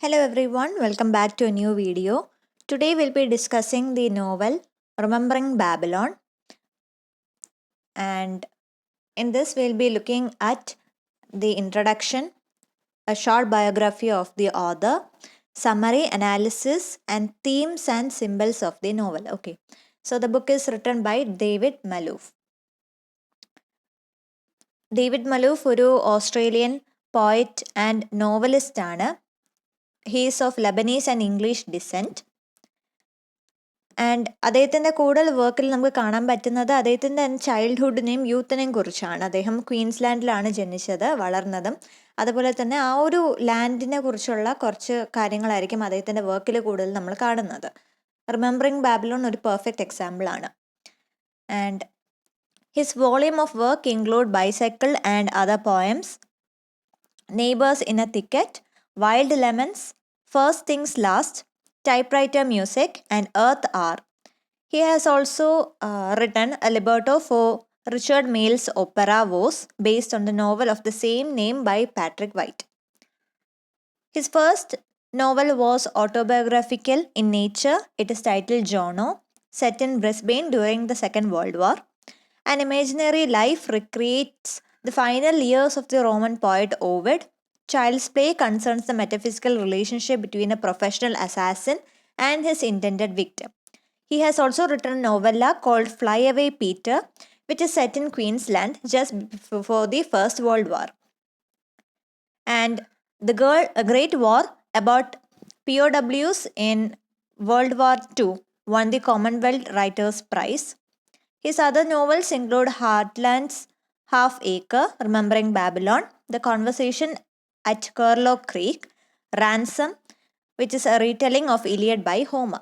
Hello everyone, welcome back to a new video. Today we'll be discussing the novel Remembering Babylon, and in this we'll be looking at the introduction, a short biography of the author, summary, analysis, and themes and symbols of the novel. Okay, so the book is written by David Malouf. David Malouf ഒരു Australian poet and novelist ആണ്. He is of Lebanese and English decent. And അദ്ദേഹത്തിൻ്റെ കൂടുതൽ വർക്കിൽ നമുക്ക് കാണാൻ പറ്റുന്നത് അദ്ദേഹത്തിൻ്റെ ചൈൽഡ്ഹുഡിനെയും യൂത്തിനെയും കുറിച്ചാണ്. അദ്ദേഹം ക്വീൻസ്ലാൻഡിലാണ് ജനിച്ചത്, വളർന്നതും. അതുപോലെ തന്നെ ആ ഒരു ലാൻഡിനെ കുറിച്ചുള്ള കുറച്ച് കാര്യങ്ങളായിരിക്കും അദ്ദേഹത്തിൻ്റെ വർക്കിൽ കൂടുതൽ നമ്മൾ കാണുന്നത്. റിമെമ്പറിങ് ബാബിലോൺ ഒരു പെർഫെക്റ്റ് എക്സാമ്പിളാണ്. And his volume of work include bicycle and other poems, neighbours in a thicket, wild lemons, first things last, typewriter music, and Earth Hour. He has also written a libretto for Richard Mail's opera Woes, based on the novel of the same name by Patrick White. His first novel was autobiographical in nature. It is titled Jono, set in Brisbane during the Second World War. An imaginary life recreates the final years of the Roman poet Ovid. Child's Play concerns the metaphysical relationship between a professional assassin and his intended victim. He has also written a novella called Fly Away Peter, which is set in Queensland just before the First World War. And The Great War, about POWs in World War II, won the Commonwealth Writers' Prize. His other novels include Heartland's Half Acre, Remembering Babylon, The Conversation at Curlow Creek, Ransom, which is a retelling of Iliad by Homer.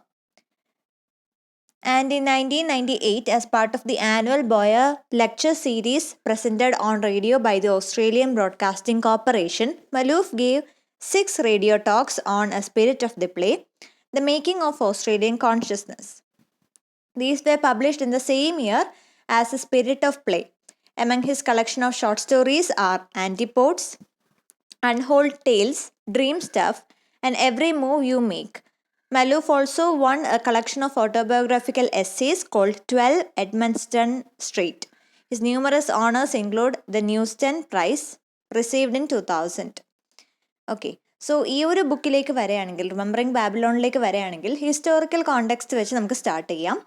And in 1998, as part of the annual Boyer lecture series presented on radio by the Australian Broadcasting Corporation, Malouf gave 6 radio talks on a spirit of the play, the making of Australian consciousness. These were published in the same year as The Spirit of Play. Among his collection of short stories are Antipodes, Untold Tales, Dream Stuff, and Every Move You Make. Malouf also won a collection of autobiographical essays called 12 Edmundston Street. His numerous honors include the Newston Prize, received in 2000. Okay, so ഈ ഒരു ബുക്കിലേക്ക് വരികയാണെങ്കിൽ, remembering ബാബിലോണിലേക്ക് വരികയാണെങ്കിൽ, historical context വെച്ച് നമുക്ക് start ചെയ്യാം.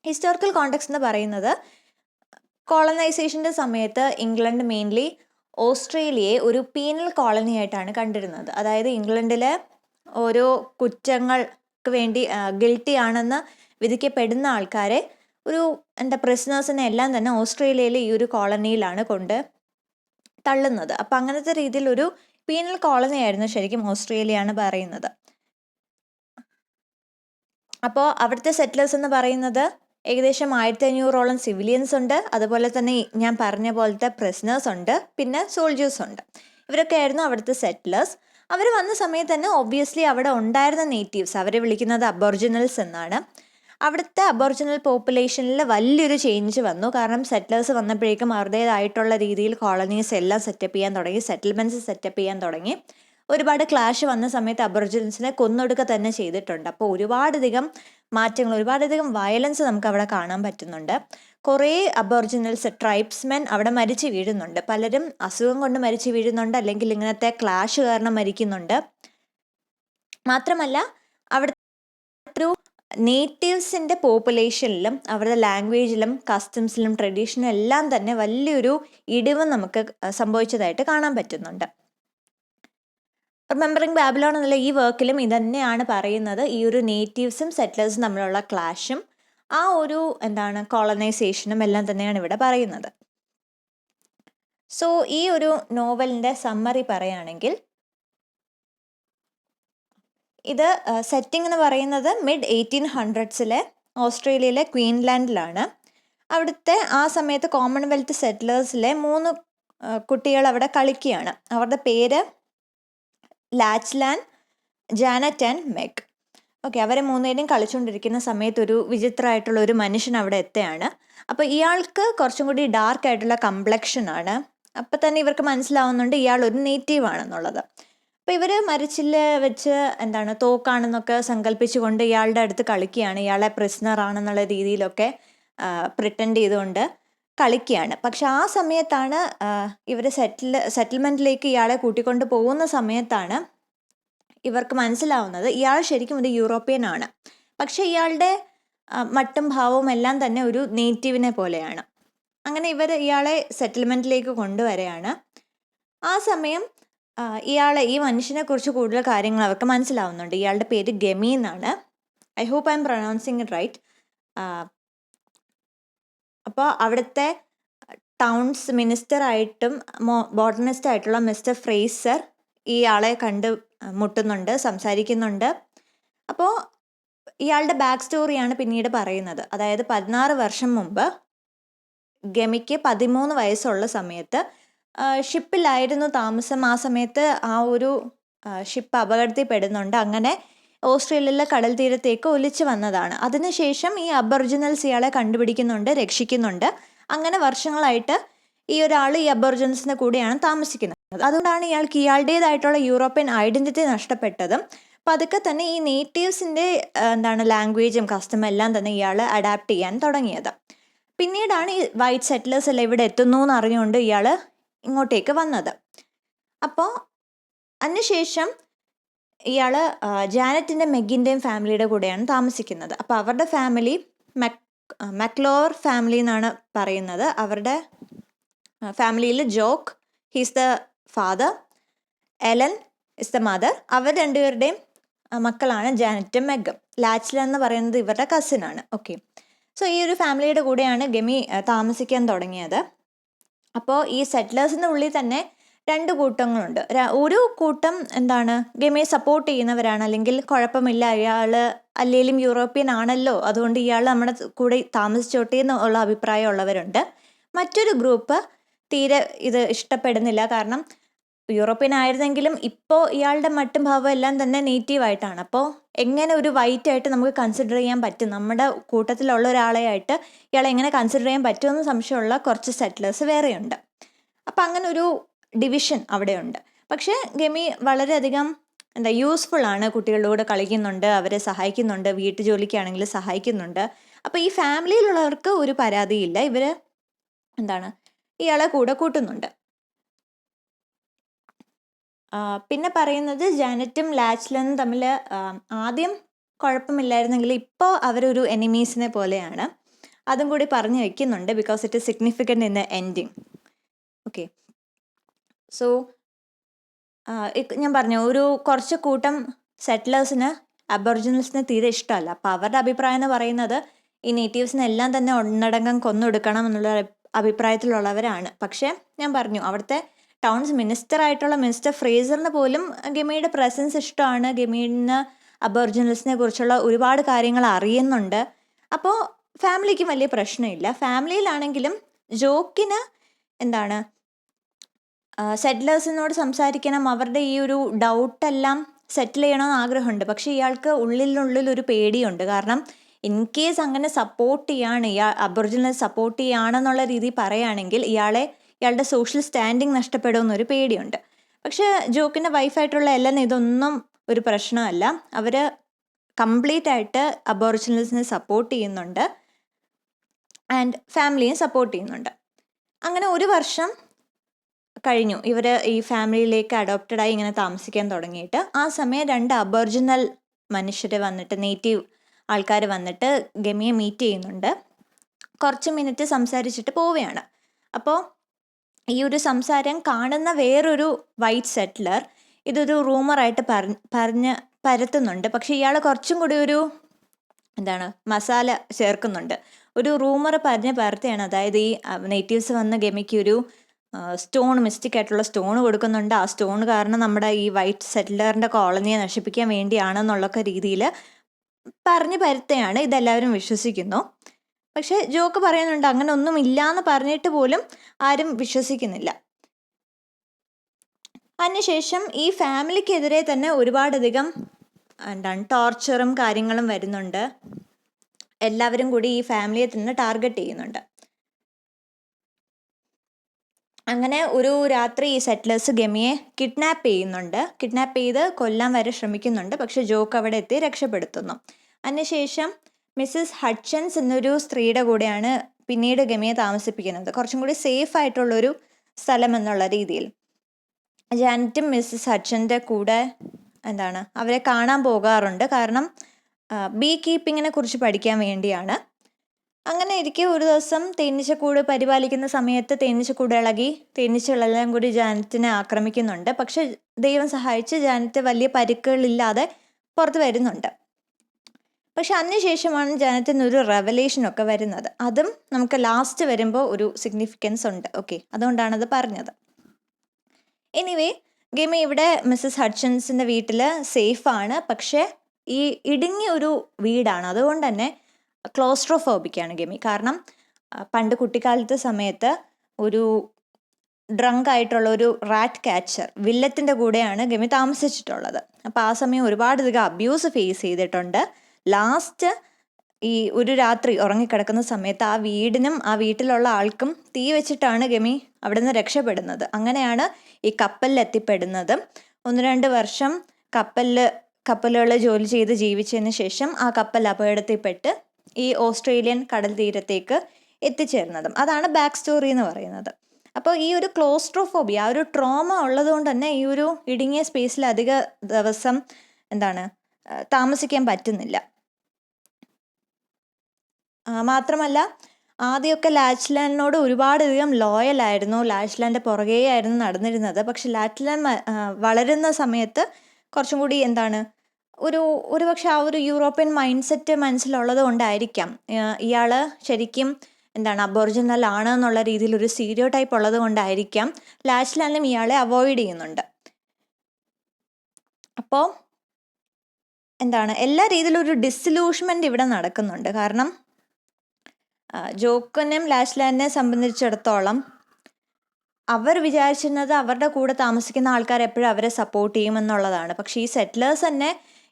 Historical context എന്ന് പറയുന്നത്, കോളനൈസേഷൻ്റെ സമയത്ത് ഇംഗ്ലണ്ട് മെയിൻലി ഓസ്ട്രേലിയയെ ഒരു പീനൽ കോളനി ആയിട്ടാണ് കണ്ടിരുന്നത്. അതായത് ഇംഗ്ലണ്ടിലെ ഓരോ കുറ്റങ്ങൾക്ക് വേണ്ടി ഗിൽറ്റി ആണെന്ന് വിധിക്കപ്പെടുന്ന ആൾക്കാരെ, ഒരു പ്രിസണേഴ്സിനെ എല്ലാം തന്നെ ഓസ്ട്രേലിയയിലെ ഈ ഒരു കോളനിയിലാണ് കൊണ്ട് തള്ളുന്നത്. അപ്പം അങ്ങനത്തെ രീതിയിൽ ഒരു പീനൽ കോളനി ആയിരുന്നു ശരിക്കും ഓസ്ട്രേലിയ ആണ് പറയുന്നത്. അപ്പോൾ അവിടുത്തെ സെറ്റിലേഴ്സ് എന്ന് പറയുന്നത് ഏകദേശം 1500ഓളം സിവിലിയൻസ് ഉണ്ട്. അതുപോലെ തന്നെ ഞാൻ പറഞ്ഞ പോലത്തെ പ്രിസണേഴ്സ് ഉണ്ട്, പിന്നെ സോൾജേഴ്സ് ഉണ്ട്. ഇവരൊക്കെ ആയിരുന്നു അവിടുത്തെ സെറ്റിലേഴ്സ്. അവർ വന്ന സമയത്ത് തന്നെ ഒബ്വിയസ്ലി അവിടെ ഉണ്ടായിരുന്ന നേറ്റീവ്സ്, അവരെ വിളിക്കുന്നത് അബോറിജിനൽസ് എന്നാണ്. അവിടുത്തെ അബോറിജിനൽ പോപ്പുലേഷനിൽ വലിയൊരു ചേഞ്ച് വന്നു. കാരണം സെറ്റിലേഴ്സ് വന്നപ്പോഴേക്കും അവരുടേതായിട്ടുള്ള രീതിയിൽ കോളനീസ് എല്ലാം സെറ്റപ്പ് ചെയ്യാൻ തുടങ്ങി, സെറ്റിൽമെൻറ്റ്സ് സെറ്റപ്പ് ചെയ്യാൻ തുടങ്ങി. ഒരുപാട് ക്ലാഷ് വന്ന സമയത്ത് അബോറിജിനൽസിനെ കൊന്നൊടുക്കുക തന്നെ ചെയ്തിട്ടുണ്ട്. അപ്പോൾ ഒരുപാടധികം മാറ്റങ്ങൾ, ഒരുപാടധികം വയലൻസ് നമുക്ക് അവിടെ കാണാൻ പറ്റുന്നുണ്ട്. കുറേ അബോറിജിനൽസ്, ട്രൈബ്സ്മെൻ അവിടെ മരിച്ചു വീഴുന്നുണ്ട്. പലരും അസുഖം കൊണ്ട് മരിച്ചു വീഴുന്നുണ്ട്, അല്ലെങ്കിൽ ഇങ്ങനത്തെ ക്ലാഷ് കാരണം മരിക്കുന്നുണ്ട്. മാത്രമല്ല അവിടെ ഒരു നേറ്റീവ്സിൻ്റെ പോപ്പുലേഷനിലും അവരുടെ ലാംഗ്വേജിലും കസ്റ്റംസിലും ട്രഡീഷനും എല്ലാം തന്നെ വലിയൊരു ഇടിവ് നമുക്ക് സംഭവിച്ചതായിട്ട് കാണാൻ പറ്റുന്നുണ്ട്. റിമെമ്പറിങ് ബാബിലോൺ എന്നുള്ള ഈ വർക്കിലും ഇതന്നെയാണ് പറയുന്നത്. ഈ ഒരു നേറ്റീവ്സും സെറ്റിലേഴ്സും തമ്മിലുള്ള ക്ലാഷും ആ ഒരു കോളനൈസേഷനും എല്ലാം തന്നെയാണ് ഇവിടെ പറയുന്നത്. സോ ഈ ഒരു നോവലിൻ്റെ സമ്മറി പറയുകയാണെങ്കിൽ, ഇത് സെറ്റിംഗ് എന്ന് പറയുന്നത് മിഡ് 1800s ഓസ്ട്രേലിയയിലെ ക്വീൻലാൻഡിലാണ്. അവിടുത്തെ ആ സമയത്ത് കോമൺവെൽത്ത് സെറ്റിലേഴ്സിലെ 3 കുട്ടികൾ അവിടെ കളിക്കുകയാണ്. അവരുടെ പേര് ലാച്ച്ലാൻ, ജാനറ്റ് ആൻഡ് മെഗ്. ഓക്കെ, അവരെ 3 പേരും കളിച്ചുകൊണ്ടിരിക്കുന്ന സമയത്ത് ഒരു വിചിത്രമായിട്ടുള്ള ഒരു മനുഷ്യൻ അവിടെ എത്തുകയാണ്. അപ്പോൾ ഇയാൾക്ക് കുറച്ചും കൂടി ഡാർക്ക് ആയിട്ടുള്ള കംപ്ലക്ഷനാണ്. അപ്പം തന്നെ ഇവർക്ക് മനസ്സിലാവുന്നുണ്ട് ഇയാൾ ഒരു നേറ്റീവ് ആണെന്നുള്ളത്. അപ്പോൾ ഇവർ മരച്ചില്ല് വെച്ച് തോക്കാണെന്നൊക്കെ സങ്കല്പിച്ചുകൊണ്ട് ഇയാളുടെ അടുത്ത് കളിക്കുകയാണ്, ഇയാളെ പ്രിസണർ ആണെന്നുള്ള രീതിയിലൊക്കെ പ്രിറ്റൻഡ് ചെയ്തുകൊണ്ട് കളിക്കുകയാണ്. പക്ഷെ ആ സമയത്താണ് ഇവർ സെറ്റിൽമെൻറ്റിലേക്ക് ഇയാളെ കൂട്ടിക്കൊണ്ട് പോകുന്ന സമയത്താണ് ഇവർക്ക് മനസ്സിലാവുന്നത് ഇയാൾ ശരിക്കും ഒരു യൂറോപ്യൻ ആണ്. പക്ഷെ ഇയാളുടെ മട്ടും ഭാവവും എല്ലാം തന്നെ ഒരു നേറ്റീവിനെ പോലെയാണ്. അങ്ങനെ ഇയാളെ സെറ്റിൽമെൻറ്റിലേക്ക് കൊണ്ടുവരികയാണ്. ആ സമയം ഈ മനുഷ്യനെ കുറിച്ച് കൂടുതൽ കാര്യങ്ങൾ അവർക്ക് മനസ്സിലാവുന്നുണ്ട്. ഇയാളുടെ പേര് ഗമി എന്നാണ്. I hope I'm pronouncing it right. അപ്പോൾ അവിടുത്തെ ടൗൺസ് മിനിസ്റ്ററായിട്ടും ബോട്ടണിസ്റ്റ് ആയിട്ടുള്ള മിസ്റ്റർ ഫ്രേസർ ഈ ആളെ കണ്ട് മുട്ടുന്നുണ്ട്, സംസാരിക്കുന്നുണ്ട്. അപ്പോൾ ഇയാളുടെ ബാക്ക് സ്റ്റോറിയാണ് പിന്നീട് പറയുന്നത്. അതായത് 16 വർഷം മുമ്പ് ഗമിക്ക് 13 വയസ്സുള്ള സമയത്ത് ഷിപ്പിലായിരുന്നു താമസം. ആ സമയത്ത് ആ ഒരു ഷിപ്പ് അപകടത്തിൽപ്പെടുന്നുണ്ട്. അങ്ങനെ ഓസ്ട്രേലിയയിലെ കടൽ തീരത്തേക്ക് ഒലിച്ചു വന്നതാണ്. അതിനുശേഷം ഈ അബോറിജിനൽസ് ഇയാളെ കണ്ടുപിടിക്കുന്നുണ്ട്, രക്ഷിക്കുന്നുണ്ട്. അങ്ങനെ വർഷങ്ങളായിട്ട് ഈ ഒരാൾ ഈ അബോറിജിനൽസിൻ്റെ കൂടെയാണ് താമസിക്കുന്നത്. അതുകൊണ്ടാണ് ഇയാളുടേതായിട്ടുള്ള യൂറോപ്യൻ ഐഡൻറ്റിറ്റി നഷ്ടപ്പെട്ടതും. പതുക്കെ തന്നെ ഈ നേറ്റീവ്സിൻ്റെ ലാംഗ്വേജും കസ്റ്റം എല്ലാം തന്നെ ഇയാൾ അഡാപ്റ്റ് ചെയ്യാൻ തുടങ്ങിയത്. പിന്നീടാണ് ഈ വൈറ്റ് സെറ്റിലേഴ്സ് എല്ലാം ഇവിടെ എത്തുന്നു എന്ന് അറിഞ്ഞുകൊണ്ട് ഇയാൾ ഇങ്ങോട്ടേക്ക് വന്നത്. അപ്പോൾ അതിനുശേഷം ഇയാൾ ജാനറ്റിൻ്റെ മെഗിൻ്റെയും ഫാമിലിയുടെ കൂടെയാണ് താമസിക്കുന്നത്. അപ്പോൾ അവരുടെ ഫാമിലി മക്ലോർ ഫാമിലി എന്നാണ് പറയുന്നത്. അവരുടെ ഫാമിലിയിൽ Jock, he's the father, Ellen is the mother. അവർ രണ്ടുപേരുടെയും മക്കളാണ് ജാനറ്റും മെഗും. ലാച്ലൻ എന്ന് പറയുന്നത് ഇവരുടെ കസിനാണ്. ഓക്കെ, സോ ഈ ഒരു ഫാമിലിയുടെ കൂടെയാണ് ഗമി താമസിക്കാൻ തുടങ്ങിയത്. അപ്പോൾ ഈ സെറ്റിലേഴ്സിൻ്റെ ഉള്ളിൽ തന്നെ 2 കൂട്ടങ്ങളുണ്ട്. ഒരു കൂട്ടം ഗമിയെ സപ്പോർട്ട് ചെയ്യുന്നവരാണ്, അല്ലെങ്കിൽ കുഴപ്പമില്ല ഇയാൾ അല്ലെങ്കിലും യൂറോപ്യൻ ആണല്ലോ, അതുകൊണ്ട് ഇയാൾ നമ്മുടെ കൂടെ താമസിച്ചോട്ടെ എന്നുള്ള അഭിപ്രായമുള്ളവരുണ്ട്. മറ്റൊരു ഗ്രൂപ്പ് തീരെ ഇത് ഇഷ്ടപ്പെടുന്നില്ല. കാരണം യൂറോപ്യൻ ആയിരുന്നെങ്കിലും ഇപ്പോൾ ഇയാളുടെ മട്ടും ഭാവം എല്ലാം തന്നെ നേറ്റീവായിട്ടാണ്. അപ്പോൾ എങ്ങനെ ഒരു വൈറ്റ് ആയിട്ട് നമുക്ക് കൺസിഡർ ചെയ്യാൻ പറ്റും, നമ്മുടെ കൂട്ടത്തിലുള്ള ഒരാളെ ആയിട്ട് ഇയാളെ എങ്ങനെ കൺസിഡർ ചെയ്യാൻ പറ്റുമെന്ന് സംശയമുള്ള കുറച്ച് സെറ്റിലേഴ്സ് വേറെയുണ്ട്. അപ്പം അങ്ങനെ ഒരു ഡിവിഷൻ അവിടെയുണ്ട്. പക്ഷേ ഗമി വളരെയധികം യൂസ്ഫുൾ ആണ്. കുട്ടികളുടെ കൂടെ കളിക്കുന്നുണ്ട്, അവരെ സഹായിക്കുന്നുണ്ട്, വീട്ടു ജോലിക്കാണെങ്കിൽ സഹായിക്കുന്നുണ്ട്. അപ്പോൾ ഈ ഫാമിലിയിലുള്ളവർക്ക് ഒരു പരാതിയില്ല, ഇവർ ഇയാളെ കൂടെ കൂട്ടുന്നുണ്ട്. പിന്നെ പറയുന്നത് ജാനറ്റും ലാച്ലനും തമ്മിൽ ആദ്യം കുഴപ്പമില്ലായിരുന്നെങ്കിൽ ഇപ്പോൾ അവരൊരു എനിമീസിനെ പോലെയാണ്. അതും കൂടി പറഞ്ഞു വയ്ക്കുന്നുണ്ട്, because it is significant in the ending. Okay, so ഞാൻ പറഞ്ഞു ഒരു കുറച്ച് കൂട്ടം സെറ്റിലേഴ്സിന് അബോറിജിനൽസിന് തീരെ ഇഷ്ടമല്ല. അപ്പോൾ അവരുടെ അഭിപ്രായം എന്ന് പറയുന്നത് ഈ നേറ്റീവ്സിനെ എല്ലാം തന്നെ ഒന്നടങ്കം കൊന്നൊടുക്കണം എന്നുള്ള അഭിപ്രായത്തിലുള്ളവരാണ്. പക്ഷേ ഞാൻ പറഞ്ഞു അവിടുത്തെ ടൗൺസ് മിനിസ്റ്റർ ആയിട്ടുള്ള മിസ്റ്റർ ഫ്രേസറിന് പോലും ഗമിയുടെ പ്രസൻസ് ഇഷ്ടമാണ്. ഗമിന് അബോറിജിനൽസിനെ കുറിച്ചുള്ള ഒരുപാട് കാര്യങ്ങൾ അറിയുന്നുണ്ട്. അപ്പോൾ ഫാമിലിക്ക് വലിയ പ്രശ്നമില്ല. ഫാമിലിയിലാണെങ്കിലും ജോക്കിന് സെറ്റിലേഴ്സിനോട് സംസാരിക്കണം, അവരുടെ ഈ ഒരു ഡൗട്ടെല്ലാം സെറ്റിൽ ചെയ്യണമെന്ന് ആഗ്രഹമുണ്ട്. പക്ഷേ ഇയാൾക്ക് ഉള്ളിലൊരു പേടിയുണ്ട്. കാരണം ഇൻ കേസ് അങ്ങനെ സപ്പോർട്ട് ചെയ്യാണ്, അബോറിജിനൽ സപ്പോർട്ട് ചെയ്യുകയാണെന്നുള്ള രീതിയിൽ പറയുകയാണെങ്കിൽ ഇയാളുടെ സോഷ്യൽ സ്റ്റാൻഡിങ് നഷ്ടപ്പെടുമെന്നൊരു പേടിയുണ്ട്. പക്ഷേ ജോക്കിൻ്റെ വൈഫായിട്ടുള്ള എല്ലാം ഇതൊന്നും ഒരു പ്രശ്നമല്ല. അവർ കംപ്ലീറ്റ് ആയിട്ട് അബോറിജിനൽസിനെ സപ്പോർട്ട് ചെയ്യുന്നുണ്ട് ആൻഡ് ഫാമിലിയും സപ്പോർട്ട് ചെയ്യുന്നുണ്ട്. അങ്ങനെ 1 വർഷം കഴിഞ്ഞു ഇവർ ഈ ഫാമിലിയിലേക്ക് അഡോപ്റ്റഡായി ഇങ്ങനെ താമസിക്കാൻ തുടങ്ങിയിട്ട്. ആ സമയം 2 അബോറിജിനൽ മനുഷ്യർ വന്നിട്ട്, നേറ്റീവ് ആൾക്കാർ വന്നിട്ട് ഗമിയെ മീറ്റ് ചെയ്യുന്നുണ്ട്. കുറച്ച് മിനിറ്റ് സംസാരിച്ചിട്ട് പോവുകയാണ്. അപ്പോൾ ഈ ഒരു സംസാരം കാണുന്ന വേറൊരു വൈറ്റ് സെറ്റിലർ ഇതൊരു റൂമറായിട്ട് പറഞ്ഞ് പരത്തുന്നുണ്ട്. പക്ഷെ ഇയാൾ കുറച്ചും കൂടി ഒരു മസാല ചേർക്കുന്നുണ്ട്. ഒരു റൂമർ പറഞ്ഞ് പരത്തുകയാണ്. അതായത് ഈ നേറ്റീവ്സ് വന്ന് ഗമിക്ക് ഒരു സ്റ്റോൺ, മിസ്റ്റിക് ആയിട്ടുള്ള സ്റ്റോൺ കൊടുക്കുന്നുണ്ട്. ആ സ്റ്റോൺ കാരണം നമ്മുടെ ഈ വൈറ്റ് സെറ്റിലറിൻ്റെ കോളനിയെ നശിപ്പിക്കാൻ വേണ്ടിയാണെന്നുള്ളൊക്കെ രീതിയിൽ പറഞ്ഞ് പരത്തുകയാണ്. ഇതെല്ലാവരും വിശ്വസിക്കുന്നു. പക്ഷെ ജോക്ക് പറയുന്നുണ്ട് അങ്ങനെ ഒന്നും ഇല്ലാന്ന് പറഞ്ഞിട്ട് പോലും ആരും വിശ്വസിക്കുന്നില്ല. അതിനുശേഷം ഈ ഫാമിലിക്കെതിരെ തന്നെ ഒരുപാടധികം ടോർച്ചറും കാര്യങ്ങളും വരുന്നുണ്ട്. എല്ലാവരും കൂടി ഈ ഫാമിലിയെ തന്നെ ടാർഗറ്റ് ചെയ്യുന്നുണ്ട്. അങ്ങനെ ഒരു രാത്രി ഈ സെറ്റിലേഴ്സ് ഗമിയെ കിഡ്നാപ്പ് ചെയ്യുന്നുണ്ട്. കിഡ്നാപ്പ് ചെയ്ത് കൊല്ലാൻ വരെ ശ്രമിക്കുന്നുണ്ട്. പക്ഷെ ജോക്ക് അവിടെ എത്തി രക്ഷപ്പെടുത്തുന്നു. അതിനുശേഷം മിസ്സസ് ഹഡ്സൺസ് എന്നൊരു സ്ത്രീയുടെ കൂടെയാണ് പിന്നീട് ഗമിയെ താമസിപ്പിക്കുന്നത്, കുറച്ചും കൂടി സേഫ് ആയിട്ടുള്ളൊരു സ്ഥലം എന്നുള്ള രീതിയിൽ. ജാനറ്റും മിസ്സസ് ഹഡ്സന്റെ കൂടെ അവരെ കാണാൻ പോകാറുണ്ട്. കാരണം ബീ കീപ്പിങ്ങിനെ കുറിച്ച് പഠിക്കാൻ വേണ്ടിയാണ്. അങ്ങനെ ഇരിക്കെ ഒരു ദിവസം തേനീച്ചക്കൂട് പരിപാലിക്കുന്ന സമയത്ത് തേനീച്ചക്കൂട് ഇളകി തേനീച്ചകളെല്ലാം കൂടി ജാനറ്റിനെ ആക്രമിക്കുന്നുണ്ട്. പക്ഷെ ദൈവം സഹായിച്ച് ജാനറ്റ് വലിയ പരിക്കുകളില്ലാതെ പുറത്ത് വരുന്നുണ്ട്. പക്ഷെ അതിനുശേഷമാണ് ജാനറ്റിന് ഒരു റെവലേഷനൊക്കെ വരുന്നത്. അതും നമുക്ക് ലാസ്റ്റ് വരുമ്പോൾ ഒരു സിഗ്നിഫിക്കൻസ് ഉണ്ട്. ഓക്കെ, അതുകൊണ്ടാണത് പറഞ്ഞത്. എനിവേ, ഗെയിം ഇവിടെ മിസ്സസ് ഹഡ്സൺസിൻ്റെ വീട്ടിൽ സേഫാണ്. പക്ഷേ ഈ ഇടുങ്ങിയ ഒരു വീടാണ്, അതുകൊണ്ട് തന്നെ ക്ലോസ്ട്രോഫോബിക്കാണ് ഗെമി. കാരണം പണ്ട് കുട്ടിക്കാലത്തെ സമയത്ത് ഒരു ഡ്രങ്ക് ആയിട്ടുള്ള ഒരു റാറ്റ് ക്യാച്ചർ വില്ലത്തിൻ്റെ കൂടെയാണ് ഗെമി താമസിച്ചിട്ടുള്ളത്. അപ്പോൾ ആ സമയം ഒരുപാടധികം അബ്യൂസ് ഫേസ് ചെയ്തിട്ടുണ്ട്. ലാസ്റ്റ് ഈ ഒരു രാത്രി ഉറങ്ങിക്കിടക്കുന്ന സമയത്ത് ആ വീടിനും ആ വീട്ടിലുള്ള ആൾക്കും തീ വെച്ചിട്ടാണ് ഗെമി അവിടെ നിന്ന് രക്ഷപ്പെടുന്നത്. അങ്ങനെയാണ് ഈ കപ്പലിൽ എത്തിപ്പെടുന്നത്. 1-2 വർഷം കപ്പലുകൾ ജോലി ചെയ്ത് ജീവിച്ചതിന് ശേഷം ആ കപ്പൽ അപകടത്തിൽപ്പെട്ട് ഈ ഓസ്ട്രേലിയൻ കടൽ തീരത്തേക്ക് എത്തിച്ചേർന്നതും. അതാണ് ബാക്ക് സ്റ്റോറി എന്ന് പറയുന്നത്. അപ്പോൾ ഈ ഒരു ക്ലോസ്ട്രോഫോബിയ, ആ ഒരു ട്രോമ ഉള്ളത് കൊണ്ട് തന്നെ ഈ ഒരു ഇടുങ്ങിയ സ്പേസിൽ അധിക ദിവസം താമസിക്കാൻ പറ്റുന്നില്ല. മാത്രമല്ല ആദ്യമൊക്കെ ലാച്ച്ലാൻഡിനോട് ഒരുപാടധികം ലോയലായിരുന്നു, ലാച്ച്ലാൻഡ് പുറകെയായിരുന്നു നടന്നിരുന്നത്. പക്ഷെ ലാച്ച്ലാൻഡ് വളരുന്ന സമയത്ത് കുറച്ചും കൂടി ഒരുപക്ഷെ ആ ഒരു യൂറോപ്യൻ മൈൻഡ് സെറ്റ് മനസ്സിലുള്ളത് കൊണ്ടായിരിക്കാം ഇയാൾ ശരിക്കും അബോറിജിനൽ ആണ് എന്നുള്ള രീതിയിൽ ഒരു സ്റ്റീരിയോ ടൈപ്പ് ഉള്ളത് കൊണ്ടായിരിക്കാം ലാച്ച്ലാൻഡും ഇയാളെ അവോയ്ഡ് ചെയ്യുന്നുണ്ട്. അപ്പോൾ എല്ലാ രീതിയിലും ഒരു ഡിസിലൂഷ്മെൻ്റ് ഇവിടെ നടക്കുന്നുണ്ട്. കാരണം ജോക്കിനെയും ലാച്ച്ലാൻഡിനെ സംബന്ധിച്ചിടത്തോളം അവർ വിചാരിച്ചിരുന്നത് അവരുടെ കൂടെ താമസിക്കുന്ന ആൾക്കാർ എപ്പോഴും അവരെ സപ്പോർട്ട് ചെയ്യുമെന്നുള്ളതാണ്. പക്ഷേ ഈ സെറ്റിലേഴ്സ് തന്നെ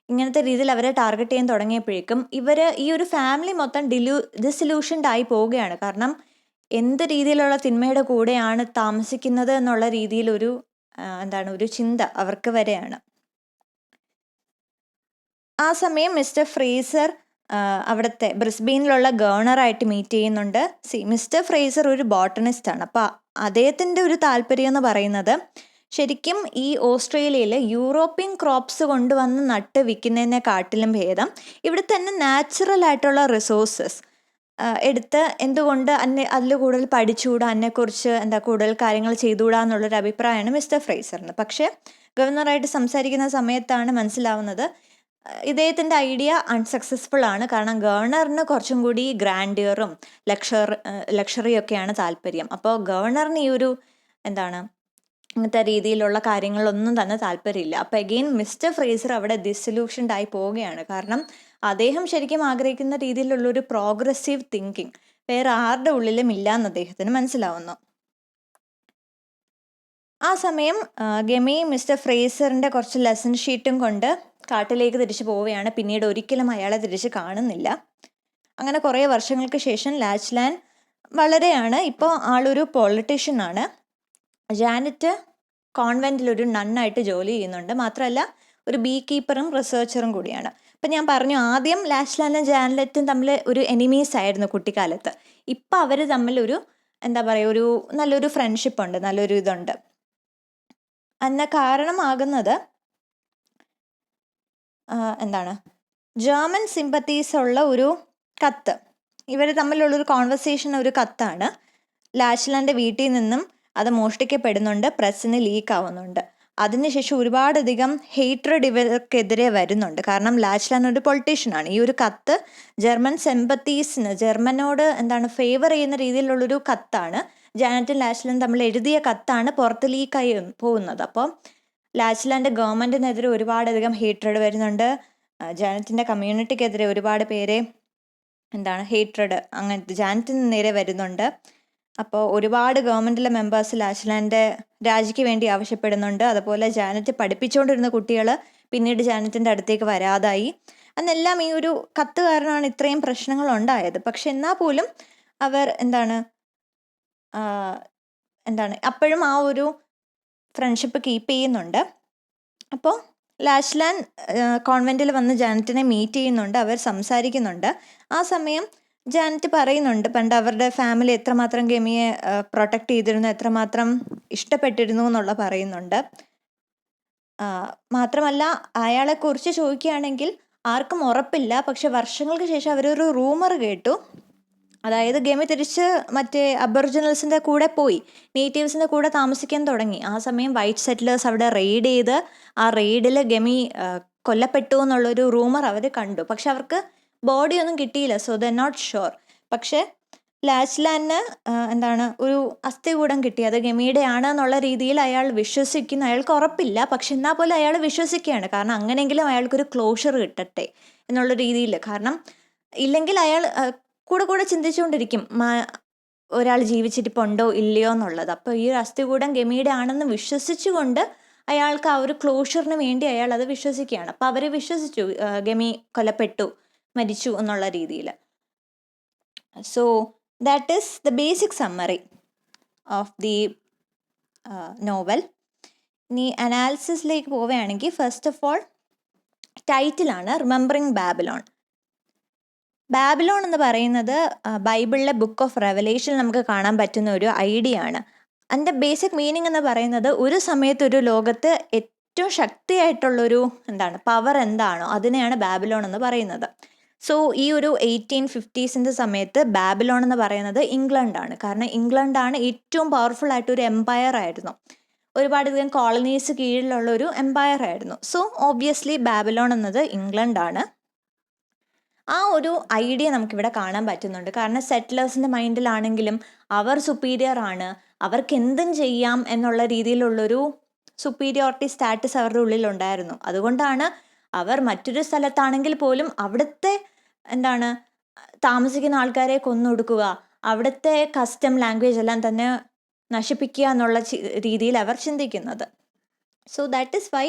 ഇങ്ങനത്തെ രീതിയിൽ അവരെ ടാർഗറ്റ് ചെയ്യാൻ തുടങ്ങിയപ്പോഴേക്കും ഈ ഒരു ഫാമിലി മൊത്തം ഡിസിലൂഷൻഡ് ആയി പോവുകയാണ്. കാരണം എന്ത് രീതിയിലുള്ള തിന്മയുടെ കൂടെയാണ് താമസിക്കുന്നത് എന്നുള്ള രീതിയിൽ ഒരു ചിന്ത അവർക്ക് വരെയാണ്. ആ സമയം മിസ്റ്റർ ഫ്രേസർ അവിടുത്തെ ബ്രിസ്ബെയിനിലുള്ള ഗവർണറായിട്ട് മീറ്റ് ചെയ്യുന്നുണ്ട്. മിസ്റ്റർ ഫ്രേസർ ഒരു ബോട്ടണിസ്റ്റ് ആണ്. അപ്പോൾ അദ്ദേഹത്തിൻ്റെ ഒരു താല്പര്യം എന്ന് പറയുന്നത് ശരിക്കും ഈ ഓസ്ട്രേലിയയിൽ യൂറോപ്യൻ ക്രോപ്സ് കൊണ്ടുവന്ന് നട്ട് വിൽക്കുന്നതിനെക്കാട്ടിലും ഭേദം ഇവിടെ തന്നെ നാച്ചുറൽ ആയിട്ടുള്ള റിസോഴ്സസ് എടുത്ത് എന്തുകൊണ്ട് അതിൽ കൂടുതൽ പഠിച്ചുകൂടാ, അതിനെക്കുറിച്ച് കൂടുതൽ കാര്യങ്ങൾ ചെയ്തുകൂടാ എന്നുള്ളൊരു അഭിപ്രായമാണ് മിസ്റ്റർ ഫ്രേസറിന്. പക്ഷേ ഗവർണറായിട്ട് സംസാരിക്കുന്ന സമയത്താണ് മനസ്സിലാവുന്നത് ഇദ്ദേഹത്തിൻ്റെ ഐഡിയ അൺസക്സസ്ഫുൾ ആണ്. കാരണം ഗവർണറിന് കുറച്ചും കൂടി ഗ്രാൻഡിയറും ലക്ഷറിയൊക്കെയാണ് താല്പര്യം. അപ്പോൾ ഗവർണറിന് ഈ ഒരു ഇങ്ങനത്തെ രീതിയിലുള്ള കാര്യങ്ങളൊന്നും തന്നെ താല്പര്യമില്ല. അപ്പോൾ അഗെയിൻ മിസ്റ്റർ ഫ്രേസർ അവിടെ ഡിസൊല്യൂഷൻഡ് ആയി പോവുകയാണ്. കാരണം അദ്ദേഹം ശരിക്കും ആഗ്രഹിക്കുന്ന രീതിയിലുള്ളൊരു പ്രോഗ്രസീവ് തിങ്കിങ് വേറെ ആരുടെ ഉള്ളിലും ഇല്ലയെന്ന് അദ്ദേഹത്തിന് മനസ്സിലാവുന്നു. ആ സമയം ഗെമി മിസ്റ്റർ ഫ്രേസറിൻ്റെ കുറച്ച് ലെസൺ ഷീറ്റും കൊണ്ട് കാട്ടിലേക്ക് തിരിച്ചു പോവുകയാണ്. പിന്നീട് ഒരിക്കലും അയാളെ തിരിച്ച് കാണുന്നില്ല. അങ്ങനെ കുറേ വർഷങ്ങൾക്ക് ശേഷം ലാച്ച്ലാൻഡ് വളരെയാണ്. ഇപ്പോൾ ആളൊരു പൊളിറ്റീഷ്യനാണ്. ജാനറ്റ് കോൺവെൻറ്റിലൊരു നണ്ണായിട്ട് ജോലി ചെയ്യുന്നുണ്ട്. മാത്രമല്ല ഒരു ബീ കീപ്പറും റിസർച്ചറും കൂടിയാണ്. അപ്പം ഞാൻ പറഞ്ഞു ആദ്യം ലാച്ച്ലാൻഡും ജാനറ്റും തമ്മിൽ ഒരു എനിമീസ് ആയിരുന്നു കുട്ടിക്കാലത്ത്. ഇപ്പം അവർ തമ്മിൽ ഒരു നല്ലൊരു ഫ്രണ്ട്ഷിപ്പ് ഉണ്ട്, നല്ലൊരു ഇതുണ്ട്. അതിന് കാരണമാകുന്നത് ജർമ്മൻ സിമ്പത്തീസ് ഉള്ള ഒരു കത്ത്. ഇവർ തമ്മിലുള്ളൊരു കോൺവെർസേഷൻ ഒരു കത്താണ്. ലാച്ച്ലാൻഡ് വീട്ടിൽ നിന്നും അത് മോഷ്ടിക്കപ്പെടുന്നുണ്ട്, പ്രസ്സിന് ലീക്ക് ആവുന്നുണ്ട്. അതിനുശേഷം ഒരുപാടധികം ഹേറ്റ്രഡ് ഇവർക്കെതിരെ വരുന്നുണ്ട്. കാരണം ലാച്ച്ലാൻഡ് ഒരു പൊളിറ്റീഷ്യനാണ്. ഈ ഒരു കത്ത് ജർമ്മൻ സിമ്പത്തീസിന് ജർമ്മനോട് ഫേവർ ചെയ്യുന്ന രീതിയിലുള്ളൊരു കത്താണ്. ജാനറ്റും ലാച്ച്ലാൻഡ് തമ്മിൽ എഴുതിയ കത്താണ് പുറത്ത് ലീക്കായി പോകുന്നത്. അപ്പോൾ ലാച്ച്ലാൻഡ് ഗവൺമെൻറ്റിനെതിരെ ഒരുപാടധികം ഹേറ്റ്രഡ് വരുന്നുണ്ട്. ജാനറ്റിൻ്റെ കമ്മ്യൂണിറ്റിക്കെതിരെ ഒരുപാട് പേരെ ഹേറ്റ്രഡ് അങ്ങനത്തെ ജാനറ്റിന് നേരെ വരുന്നുണ്ട്. അപ്പോൾ ഒരുപാട് ഗവൺമെൻറ്റിലെ മെമ്പേഴ്സ് ലാച്ച്ലാൻഡ് രാജിക്ക് വേണ്ടി ആവശ്യപ്പെടുന്നുണ്ട്. അതുപോലെ ജാനറ്റ് പഠിപ്പിച്ചുകൊണ്ടിരുന്ന കുട്ടികൾ പിന്നീട് ജാനറ്റിൻ്റെ അടുത്തേക്ക് വരാതായി. അന്നെല്ലാം ഈ ഒരു കത്ത് കാരണമാണ് ഇത്രയും പ്രശ്നങ്ങൾ ഉണ്ടായത്. പക്ഷെ എന്നാൽ പോലും അവർ അപ്പോഴും ആ ഒരു ഫ്രണ്ട്ഷിപ്പ് കീപ്പ് ചെയ്യുന്നുണ്ട്. അപ്പോൾ ലാസ്ലാൻ കോൺവെൻറ്റിൽ വന്ന് ജാനറ്റിനെ മീറ്റ് ചെയ്യുന്നുണ്ട്, അവർ സംസാരിക്കുന്നുണ്ട്. ആ സമയം ജാനറ്റ് പറയുന്നുണ്ട് പണ്ട് അവരുടെ ഫാമിലി എത്രമാത്രം ഗമിയെ പ്രൊട്ടക്റ്റ് ചെയ്തിരുന്നു, എത്രമാത്രം ഇഷ്ടപ്പെട്ടിരുന്നു എന്നുള്ള പറയുന്നുണ്ട്. മാത്രമല്ല അയാളെക്കുറിച്ച് ചോദിക്കുകയാണെങ്കിൽ ആർക്കും ഉറപ്പില്ല, പക്ഷെ വർഷങ്ങൾക്ക് ശേഷം അവരൊരു റൂമർ കേട്ടു. അതായത് ഗമി തിരിച്ച് മറ്റേ അബോറിജിനൽസിൻ്റെ കൂടെ പോയി, നേറ്റീവ്സിൻ്റെ കൂടെ താമസിക്കാൻ തുടങ്ങി. ആ സമയം വൈറ്റ് സെറ്റിലേഴ്സ് അവിടെ റെയ്ഡ് ചെയ്ത് ആ റെയ്ഡിൽ ഗമി കൊല്ലപ്പെട്ടു എന്നുള്ളൊരു റൂമർ അവർ കണ്ടു. പക്ഷെ അവർക്ക് ബോഡിയൊന്നും കിട്ടിയില്ല, സോ ദ നോട്ട് ഷുവർ. പക്ഷെ ലാസ്ലാന് ഒരു അസ്ഥികൂടം കിട്ടി, അത് ഗമിയുടെ ആണ് എന്നുള്ള രീതിയിൽ അയാൾ വിശ്വസിക്കുന്നു. അയാൾക്ക് ഉറപ്പില്ല, പക്ഷെ എന്നാൽ പോലും അയാൾ വിശ്വസിക്കുകയാണ്. കാരണം അങ്ങനെയെങ്കിലും അയാൾക്കൊരു ക്ലോഷർ കിട്ടട്ടെ എന്നുള്ള രീതിയിൽ. കാരണം ഇല്ലെങ്കിൽ അയാൾ കൂടെ ചിന്തിച്ചുകൊണ്ടിരിക്കും ഒരാൾ ജീവിച്ചിരിപ്പുണ്ടോ ഇല്ലയോ എന്നുള്ളത്. അപ്പോൾ ഈ ഒരു അസ്ഥികൂടം ഗമിയുടെ ആണെന്ന് വിശ്വസിച്ചുകൊണ്ട് അയാൾക്ക് ആ ഒരു ക്ലോഷറിന് വേണ്ടി അയാൾ അത് വിശ്വസിക്കുകയാണ്. അപ്പോൾ അവർ വിശ്വസിച്ചു ഗമി മരിച്ചു എന്നുള്ള രീതിയിൽ. So that is the basic summary of the novel. ഇനി അനാലിസിസിലേക്ക് പോവുകയാണെങ്കിൽ ഫസ്റ്റ് ഓഫ് ഓൾ ടൈറ്റിലാണ് റിമെമ്പറിങ് ബാബിലോൺ. ബാബിലോൺ എന്ന് പറയുന്നത് ബൈബിളിലെ ബുക്ക് ഓഫ് റെവലേഷൻ നമുക്ക് കാണാൻ പറ്റുന്ന ഒരു ഐഡിയ ആണ്. അതിൻ്റെ ബേസിക് മീനിങ് എന്ന് പറയുന്നത് ഒരു സമയത്ത് ഒരു ലോകത്ത് ഏറ്റവും ശക്തിയായിട്ടുള്ളൊരു പവർ എന്താണോ അതിനെയാണ് ബാബിലോൺ എന്ന് പറയുന്നത്. സോ ഈ ഒരു 1850s സമയത്ത് ബാബിലോൺ എന്ന് പറയുന്നത് ഇംഗ്ലണ്ടാണ്. കാരണം ഇംഗ്ലണ്ടാണ് ഏറ്റവും പവർഫുൾ ആയിട്ടൊരു എംപയർ ആയിരുന്നു, ഒരുപാടധികം കോളനീസ് കീഴിലുള്ള ഒരു എംപയർ ആയിരുന്നു. സോ ഓബ്വിയസ്ലി ബാബിലോൺ എന്നത് ഇംഗ്ലണ്ടാണ്. ആ ഒരു ഐഡിയ നമുക്കിവിടെ കാണാൻ പറ്റുന്നുണ്ട്. കാരണം സെറ്റിലേഴ്സിൻ്റെ മൈൻഡിലാണെങ്കിലും അവർ സുപ്പീരിയർ ആണ്, അവർക്ക് എന്തും ചെയ്യാം എന്നുള്ള രീതിയിലുള്ളൊരു സുപ്പീരിയോറിറ്റി സ്റ്റാറ്റസ് അവരുടെ ഉള്ളിലുണ്ടായിരുന്നു. അതുകൊണ്ടാണ് അവർ മറ്റൊരു സ്ഥലത്താണെങ്കിൽ പോലും അവിടുത്തെ താമസിക്കുന്ന ആൾക്കാരെ കൊന്നൊടുക്കുക, അവിടുത്തെ കസ്റ്റം ലാംഗ്വേജ് എല്ലാം തന്നെ നശിപ്പിക്കുക എന്നുള്ള രീതിയിൽ അവർ ചിന്തിക്കുന്നത്. So that is why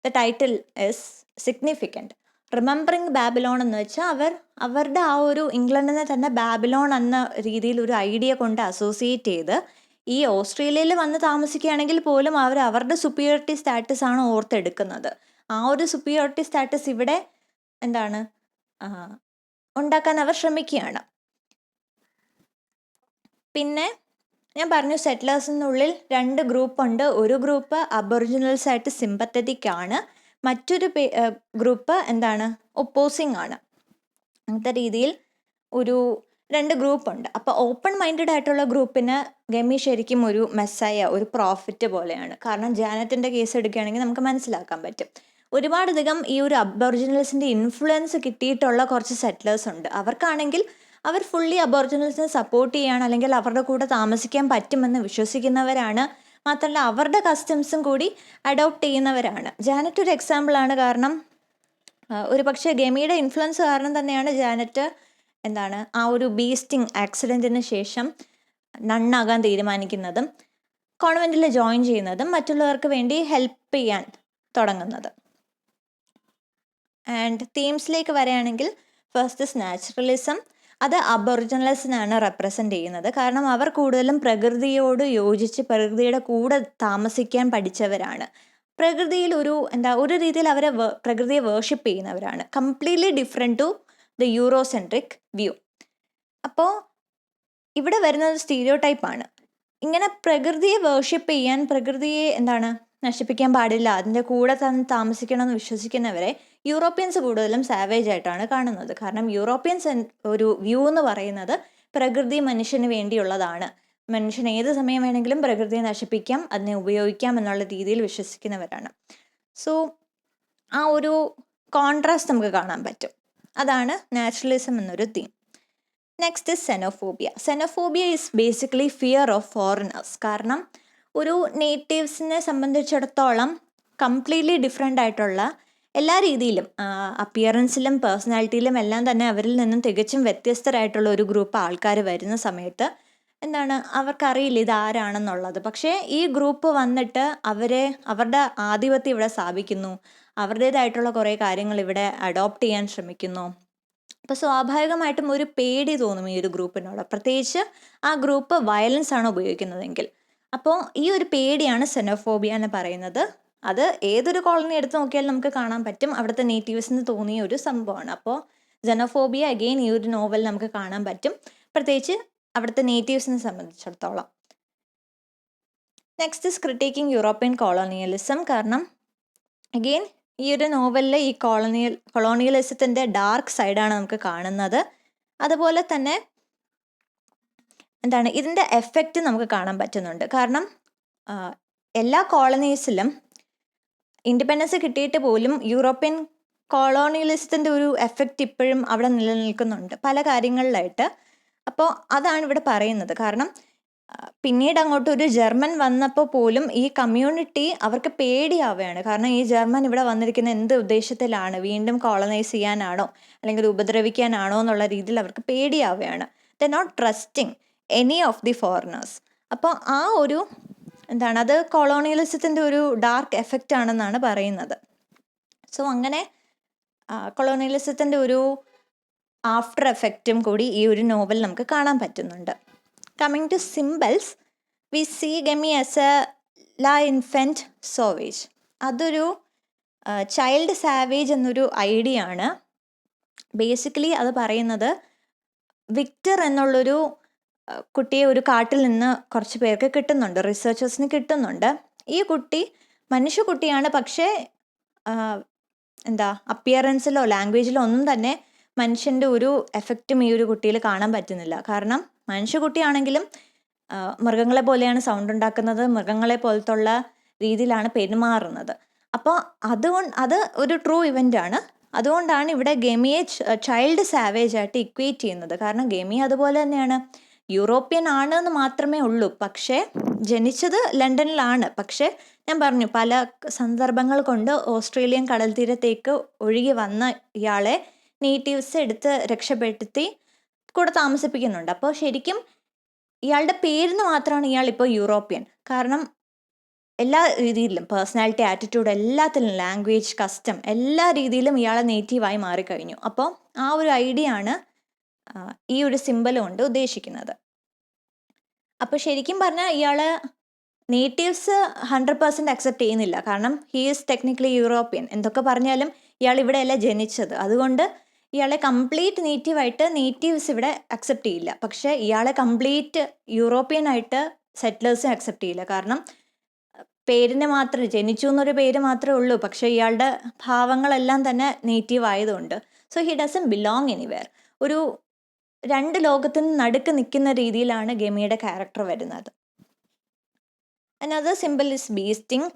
the title is significant. Remembering Babylon എന്ന് വെച്ചാൽ അവരുടെ ആ ഒരു ഇംഗ്ലണ്ടിനെ തന്നെ ബാബിലോൺ എന്ന രീതിയിൽ ഒരു ഐഡിയ കൊണ്ട് അസോസിയേറ്റ് ചെയ്ത് ഈ ഓസ്ട്രേലിയയിൽ വന്ന് താമസിക്കുകയാണെങ്കിൽ പോലും അവരുടെ സുപ്പീരിയോറിറ്റി സ്റ്റാറ്റസ് ആണ് ഓർത്തെടുക്കുന്നത്. ആ ഒരു സുപ്പീരിയോറിറ്റി സ്റ്റാറ്റസ് ഇവിടെ ഉണ്ടാക്കാൻ അവർ ശ്രമിക്കുകയാണ്. പിന്നെ ഞാൻ പറഞ്ഞു സെറ്റിലേഴ്സിനുള്ളിൽ 2 ഗ്രൂപ്പുണ്ട്. ഒരു ഗ്രൂപ്പ് അബോറിജിനൽസ് ആയിട്ട് സിമ്പത്തറ്റിക് ആണ്, മറ്റൊരു ഗ്രൂപ്പ് ഒപ്പോസിങ് ആണ്. അങ്ങനത്തെ രീതിയിൽ ഒരു 2 ഗ്രൂപ്പുണ്ട്. അപ്പോൾ ഓപ്പൺ മൈൻഡഡ് ആയിട്ടുള്ള ഗ്രൂപ്പിന് ഗമി ശരിക്കും ഒരു മെസ്സായ, ഒരു പ്രോഫിറ്റ് പോലെയാണ്. കാരണം ജാനറ്റിൻ്റെ കേസ് എടുക്കുകയാണെങ്കിൽ നമുക്ക് മനസ്സിലാക്കാൻ പറ്റും, ഒരുപാടധികം ഈ ഒരു അബോറിജിനൽസിൻ്റെ ഇൻഫ്ലുവൻസ് കിട്ടിയിട്ടുള്ള കുറച്ച് സെറ്റിലേഴ്സ് ഉണ്ട്. അവർക്കാണെങ്കിൽ അവർ ഫുള്ളി അബോറിജിനൽസിനെ സപ്പോർട്ട് ചെയ്യുകയാണ്, അല്ലെങ്കിൽ അവരുടെ കൂടെ താമസിക്കാൻ പറ്റുമെന്ന് വിശ്വസിക്കുന്നവരാണ്. മാത്രമല്ല അവരുടെ കസ്റ്റംസും കൂടി അഡോപ്റ്റ് ചെയ്യുന്നവരാണ്. ജാനറ്റ് ഒരു എക്സാമ്പിളാണ്. കാരണം ഒരു പക്ഷേ ഗമിയുടെ ഇൻഫ്ലുവൻസ് കാരണം തന്നെയാണ് ജാനറ്റ് ആ ഒരു ബീസ്റ്റിംഗ് ആക്സിഡൻറ്റിന് ശേഷം നണ്ണാകാൻ തീരുമാനിക്കുന്നതും കോൺവെൻറ്റിൽ ജോയിൻ ചെയ്യുന്നതും മറ്റുള്ളവർക്ക് വേണ്ടി ഹെൽപ്പ് ചെയ്യാൻ തുടങ്ങുന്നത്. ആൻഡ് തീംസിലേക്ക് വരികയാണെങ്കിൽ ഫസ്റ്റ് ഇസ് നാച്ചുറലിസം. അത് അബോറിജിനൽസിനാണ് റെപ്രസെൻ്റ് ചെയ്യുന്നത്. കാരണം അവർ കൂടുതലും പ്രകൃതിയോട് യോജിച്ച് പ്രകൃതിയുടെ കൂടെ താമസിക്കാൻ പഠിച്ചവരാണ്. പ്രകൃതിയിൽ ഒരു രീതിയിൽ അവരെ പ്രകൃതിയെ വേർഷിപ്പ് ചെയ്യുന്നവരാണ്. Completely different to the Eurocentric view. അപ്പോൾ ഇവിടെ വരുന്നത് സ്റ്റീരിയോ ടൈപ്പാണ്. ഇങ്ങനെ പ്രകൃതിയെ വേർഷിപ്പ് ചെയ്യാൻ, പ്രകൃതിയെ നശിപ്പിക്കാൻ പാടില്ല, അതിൻ്റെ കൂടെ തന്നെ താമസിക്കണമെന്ന് വിശ്വസിക്കുന്നവരെ യൂറോപ്യൻസ് കൂടുതലും സാവേജ് ആയിട്ടാണ് കാണുന്നത്. കാരണം യൂറോപ്യൻസ് ഒരു വ്യൂ എന്ന് പറയുന്നത് പ്രകൃതി മനുഷ്യന് വേണ്ടിയുള്ളതാണ്, മനുഷ്യൻ ഏത് സമയം വേണമെങ്കിലും പ്രകൃതിയെ നശിപ്പിക്കാം, അതിനെ ഉപയോഗിക്കാം എന്നുള്ള രീതിയിൽ വിശ്വസിക്കുന്നവരാണ്. സോ ആ ഒരു കോൺട്രാസ്റ്റ് നമുക്ക് കാണാൻ പറ്റും. അതാണ് നാച്ചുറലിസം എന്നൊരു theme. Next is xenophobia. Xenophobia is basically fear of foreigners. കാരണം ഒരു നേറ്റീവ്സിനെ സംബന്ധിച്ചിടത്തോളം കംപ്ലീറ്റ്ലി ഡിഫറെൻ്റ് ആയിട്ടുള്ള എല്ലാ രീതിയിലും, അപ്പിയറൻസിലും പേഴ്സണാലിറ്റിയിലും എല്ലാം തന്നെ അവരിൽ നിന്നും തികച്ചും വ്യത്യസ്തരായിട്ടുള്ള ഒരു ഗ്രൂപ്പ് ആൾക്കാർ വരുന്ന സമയത്ത് അവർക്കറിയില്ല ഇതാരാണെന്നുള്ളത്. പക്ഷേ ഈ ഗ്രൂപ്പ് വന്നിട്ട് അവരുടെ ആധിപത്യം ഇവിടെ സ്ഥാപിക്കുന്നു, അവരുടേതായിട്ടുള്ള കുറേ കാര്യങ്ങൾ ഇവിടെ അഡോപ്റ്റ് ചെയ്യാൻ ശ്രമിക്കുന്നു. അപ്പോൾ സ്വാഭാവികമായിട്ടും ഒരു പേടി തോന്നും ഈ ഒരു ഗ്രൂപ്പിനോട്, പ്രത്യേകിച്ച് ആ ഗ്രൂപ്പ് വയലൻസ് ആണ് ഉപയോഗിക്കുന്നതെങ്കിൽ. അപ്പോൾ ഈ ഒരു പേടിയാണ് സെനോഫോബിയ എന്ന് പറയുന്നത്. അത് ഏതൊരു കോളനി എടുത്ത് നോക്കിയാലും നമുക്ക് കാണാൻ പറ്റും, അവിടുത്തെ നേറ്റീവ്സിന് തോന്നിയ ഒരു സംഭവമാണ്. അപ്പോൾ സെനോഫോബിയ അഗെയിൻ ഈ ഒരു നോവൽ നമുക്ക് കാണാൻ പറ്റും, പ്രത്യേകിച്ച് അവിടുത്തെ നേറ്റീവ്സിനെ സംബന്ധിച്ചിടത്തോളം. Next is criticising European colonialism. കാരണം അഗെയിൻ ഈ ഒരു നോവലിൽ ഈ കൊളോണിയലിസത്തിൻ്റെ ഡാർക്ക് സൈഡാണ് നമുക്ക് കാണുന്നത്. അതുപോലെ തന്നെ എന്താണ് ഇതിൻ്റെ എഫക്റ്റ് നമുക്ക് കാണാൻ പറ്റുന്നുണ്ട്. കാരണം എല്ലാ കോളനീസിലും ഇൻഡിപെൻഡൻസ് കിട്ടിയിട്ട് പോലും യൂറോപ്യൻ കൊളോണിയലിസത്തിൻ്റെ ഒരു എഫക്റ്റ് ഇപ്പോഴും അവിടെ നിലനിൽക്കുന്നുണ്ട് പല കാര്യങ്ങളിലായിട്ട്. അപ്പോൾ അതാണ് ഇവിടെ പറയുന്നത്. കാരണം പിന്നീട് അങ്ങോട്ട് ഒരു ജർമ്മൻ വന്നപ്പോൾ പോലും ഈ കമ്മ്യൂണിറ്റി അവർക്ക് പേടിയാവുകയാണ്. കാരണം ഈ ജർമ്മൻ ഇവിടെ വന്നിരിക്കുന്ന എന്ത് ഉദ്ദേശത്തിലാണ്, വീണ്ടും കോളനൈസ് ചെയ്യാനാണോ അല്ലെങ്കിൽ ഉപദ്രവിക്കാനാണോ എന്നുള്ള രീതിയിൽ അവർക്ക് പേടിയാവുകയാണ്. The not trusting any of the foreigners. അപ്പോൾ ആ ഒരു അത് കൊളോണിയലിസത്തിൻ്റെ ഒരു ഡാർക്ക് എഫക്റ്റ് ആണെന്നാണ് പറയുന്നത്. സോ അങ്ങനെ കൊളോണിയലിസത്തിൻ്റെ ഒരു ആഫ്റ്റർ എഫക്റ്റും കൂടി ഈ ഒരു നോവൽ നമുക്ക് കാണാൻ പറ്റുന്നുണ്ട്. Coming to symbols, we see Gemmy as a ലാ ഇൻഫൻറ്റ് സോവേജ്. അതൊരു ചൈൽഡ് സാവേജ് എന്നൊരു ഐഡിയ ആണ്. ബേസിക്കലി അത് പറയുന്നത് വിക്ടർ എന്നുള്ളൊരു കുട്ടിയെ ഒരു കാട്ടിൽ നിന്ന് കുറച്ച് പേർക്ക് കിട്ടുന്നുണ്ട്, റിസർച്ചേഴ്സിന് കിട്ടുന്നുണ്ട്. ഈ കുട്ടി മനുഷ്യക്കുട്ടിയാണ്, പക്ഷേ അപ്പിയറൻസിലോ ലാംഗ്വേജിലോ ഒന്നും തന്നെ മനുഷ്യൻ്റെ ഒരു എഫക്റ്റും ഈ ഒരു കുട്ടിയിൽ കാണാൻ പറ്റുന്നില്ല. കാരണം മനുഷ്യക്കുട്ടിയാണെങ്കിലും മൃഗങ്ങളെ പോലെയാണ് സൗണ്ട് ഉണ്ടാക്കുന്നത്, മൃഗങ്ങളെ പോലത്തുള്ള രീതിയിലാണ് പെരുമാറുന്നത്. അപ്പോൾ അത് ഒരു ട്രൂ ഇവൻ്റാണ്. അതുകൊണ്ടാണ് ഇവിടെ ഗെമിയെ ചൈൽഡ് സാവേജ് ആയിട്ട് ഇക്വേറ്റ് ചെയ്യുന്നത്. കാരണം ഗെമി അതുപോലെ തന്നെയാണ്, യൂറോപ്യൻ ആണ് എന്ന് മാത്രമേ ഉള്ളൂ, പക്ഷേ ജനിച്ചത് ലണ്ടനിലാണ്. പക്ഷേ ഞാൻ പറഞ്ഞു പല സന്ദർഭങ്ങൾ കൊണ്ട് ഓസ്ട്രേലിയൻ കടൽ തീരത്തേക്ക് ഒഴുകി വന്ന ഇയാളെ നേറ്റീവ്സ് എടുത്ത് രക്ഷപ്പെടുത്തി കൂടെ താമസിപ്പിക്കുന്നുണ്ട്. അപ്പോൾ ശരിക്കും ഇയാളുടെ പേരിന് മാത്രമാണ് ഇയാളിപ്പോൾ യൂറോപ്യൻ. കാരണം എല്ലാ രീതിയിലും പേഴ്സണാലിറ്റി, ആറ്റിറ്റ്യൂഡ്, എല്ലാത്തിലും, ലാംഗ്വേജ്, കസ്റ്റം, എല്ലാ രീതിയിലും ഇയാളെ നേറ്റീവായി മാറിക്കഴിഞ്ഞു. അപ്പോൾ ആ ഒരു ഐഡിയ ആണ് ഈ ഒരു സിമ്പൽ കൊണ്ട് ഉദ്ദേശിക്കുന്നത്. അപ്പോൾ ശരിക്കും പറഞ്ഞാൽ ഇയാൾ നേറ്റീവ്സ് 100% അക്സെപ്റ്റ് ചെയ്യുന്നില്ല. കാരണം ഹീ ഈസ് ടെക്നിക്കലി യൂറോപ്യൻ. എന്തൊക്കെ പറഞ്ഞാലും ഇയാൾ ഇവിടെയല്ല ജനിച്ചത്. അതുകൊണ്ട് ഇയാളെ കംപ്ലീറ്റ് നേറ്റീവായിട്ട് നേറ്റീവ്സ് ഇവിടെ അക്സെപ്റ്റ് ചെയ്യില്ല. പക്ഷേ ഇയാളെ കംപ്ലീറ്റ് യൂറോപ്യൻ ആയിട്ട് സെറ്റിലേഴ്സും അക്സെപ്റ്റ് ചെയ്യില്ല. കാരണം പേരിന് മാത്രം, ജനിച്ചു എന്നൊരു പേര് മാത്രമേ ഉള്ളൂ, പക്ഷേ ഇയാളുടെ ഭാവങ്ങളെല്ലാം തന്നെ നേറ്റീവ് ആയതുകൊണ്ട് so he doesn't belong anywhere. ഒരു രണ്ട് ലോകത്തിന് നടുക്ക് നിൽക്കുന്ന രീതിയിലാണ് ഗെമിയുടെ ക്യാരക്ടർ വരുന്നത്. Another symbol is beesting.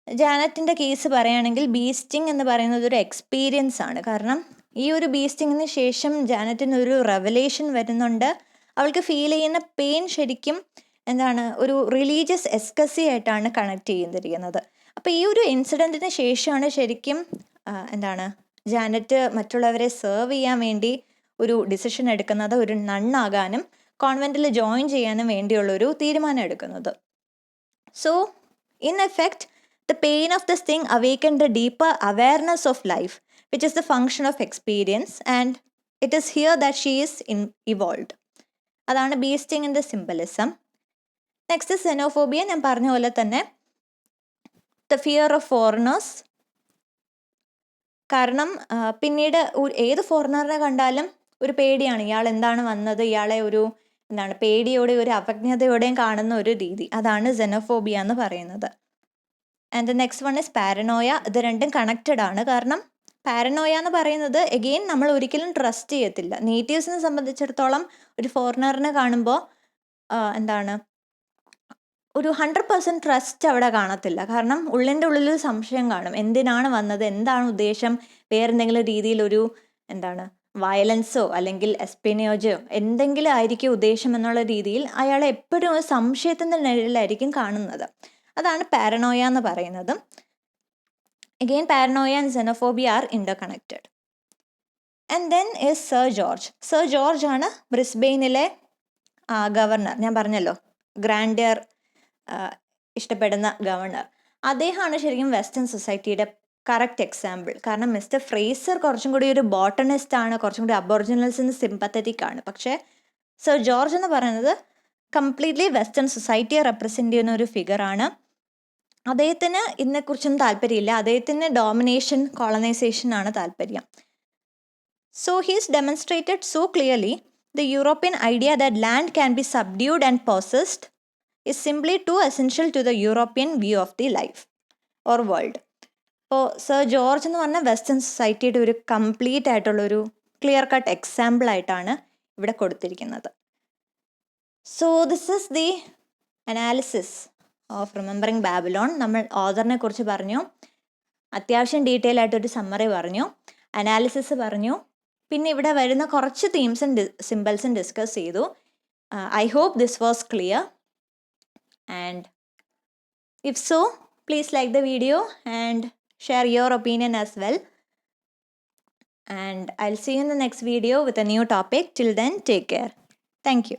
ജാനറ്റിൻ്റെ കേസ് പറയുകയാണെങ്കിൽ ബീസ്റ്റിംഗ് എന്ന് പറയുന്നത് ഒരു എക്സ്പീരിയൻസ് ആണ്. കാരണം ഈ ഒരു ബീസ്റ്റിങ്ങിന് ശേഷം ജാനറ്റിന് ഒരു റെവലേഷൻ വരുന്നുണ്ട്. അവൾക്ക് ഫീൽ ചെയ്യുന്ന പെയിൻ ശരിക്കും ഒരു റിലീജിയസ് എസ്കസി ആയിട്ടാണ് കണക്ട് ചെയ്തിരിക്കുന്നത്. അപ്പോൾ ഈ ഒരു ഇൻസിഡൻറ്റിന് ശേഷമാണ് ശരിക്കും ജാനറ്റ് മറ്റുള്ളവരെ സെർവ് ചെയ്യാൻ വേണ്ടി ഒരു ഡിസിഷൻ എടുക്കുന്നത്, ഒരു നണ്ണാകാനും കോൺവെൻറ്റിൽ ജോയിൻ ചെയ്യാനും വേണ്ടിയുള്ളൊരു തീരുമാനം എടുക്കുന്നത്. So in effect the pain of this thing awakened the deeper awareness of life, which is the function of experience, and it is here that she is evolved. അതാണ് ബീസ്റ്റിങ്ങിൻ്റെ symbolism. Next xenophobia. ഞാൻ പറഞ്ഞ പോലെ തന്നെ the fear of foreigners. കാരണം പിന്നീട് ഏത് ഫോറിനറിനെ കണ്ടാലും ഒരു പേടിയാണ്, ഇയാൾ എന്താണ് വന്നത്, ഇയാളെ ഒരു പേടിയോടെയും ഒരു അവജ്ഞതയോടെയും കാണുന്ന ഒരു രീതി. അതാണ് സെനോഫോബിയ എന്ന് പറയുന്നത്. And the next one is paranoia. ഇത് രണ്ടും കണക്റ്റഡ് ആണ്. കാരണം പാരനോയ എന്ന് പറയുന്നത് എഗെയിൻ നമ്മൾ ഒരിക്കലും ട്രസ്റ്റ് ചെയ്യത്തില്ല. നേറ്റീവ്സിനെ സംബന്ധിച്ചിടത്തോളം ഒരു ഫോറിനറിനെ കാണുമ്പോൾ ഒരു 100% ട്രസ്റ്റ് അവിടെ കാണത്തില്ല. കാരണം ഉള്ളിൻ്റെ ഉള്ളിൽ സംശയം കാണും, എന്തിനാണ് വന്നത്, എന്താണ് ഉദ്ദേശം, വേറെന്തെങ്കിലും രീതിയിലൊരു വയലൻസോ അല്ലെങ്കിൽ എസ്പിനേജോ എന്തെങ്കിലും ആയിരിക്കും ഉദ്ദേശം എന്നുള്ള രീതിയിൽ അയാളെ എപ്പോഴും ഒരു സംശയത്തിൻ്റെ നിഴലിലായിരിക്കും കാണുന്നത്. അതാണ് പാരനോയ എന്ന് പറയുന്നത്. Again paranoia and xenophobia are interconnected. And then is Sir George. Sir George ആണ് ബ്രിസ്ബെയിനിലെ ഗവർണർ. ഞാൻ പറഞ്ഞല്ലോ ഗ്രാൻഡിയർ ഇഷ്ടപ്പെടുന്ന ഗവർണർ. അദ്ദേഹമാണ് ശരിക്കും വെസ്റ്റേൺ സൊസൈറ്റിയുടെ കറക്റ്റ് എക്സാമ്പിൾ. കാരണം മിസ്റ്റർ ഫ്രേസർ കുറച്ചും കൂടി ഒരു ബോട്ടണിസ്റ്റ് ആണ്, കുറച്ചും കൂടി അബോറിജിനൽസിന് സിമ്പത്തറ്റിക് ആണ്. പക്ഷേ സർ ജോർജ് എന്ന് പറയുന്നത് കംപ്ലീറ്റ്ലി വെസ്റ്റേൺ സൊസൈറ്റിയെ റെപ്രസെൻ്റ് ചെയ്യുന്ന ഒരു ഫിഗറാണ്. അദ്ദേഹത്തിന് ഇതിനെക്കുറിച്ചൊന്നും താല്പര്യമില്ല. അദ്ദേഹത്തിന് ഡോമിനേഷൻ, കോളനൈസേഷൻ ആണ് താല്പര്യം. So he's demonstrated so clearly the European idea that land can be subdued and possessed is simply too essential to the European view of the life or world. ഇപ്പോൾ sir George എന്ന് പറഞ്ഞ western സൊസൈറ്റിയുടെ ഒരു complete ആയിട്ടുള്ളൊരു clear cut example ആയിട്ടാണ് ഇവിടെ കൊടുത്തിരിക്കുന്നത്. So this is the analysis of remembering Babylon. നമ്മൾ ഓഥറിനെ കുറിച്ച് പറഞ്ഞു, അത്യാവശ്യം ഡീറ്റെയിൽ ആയിട്ടൊരു സമ്മറി പറഞ്ഞു, അനാലിസിസ് പറഞ്ഞു, പിന്നെ ഇവിടെ വരുന്ന കുറച്ച് തീംസും സിമ്പിൾസും ഡിസ്കസ് ചെയ്തു. I hope this was clear. And if so, please like the video and share your opinion as well. And I'll see you in the next video with a new topic. Till then, take care. Thank you.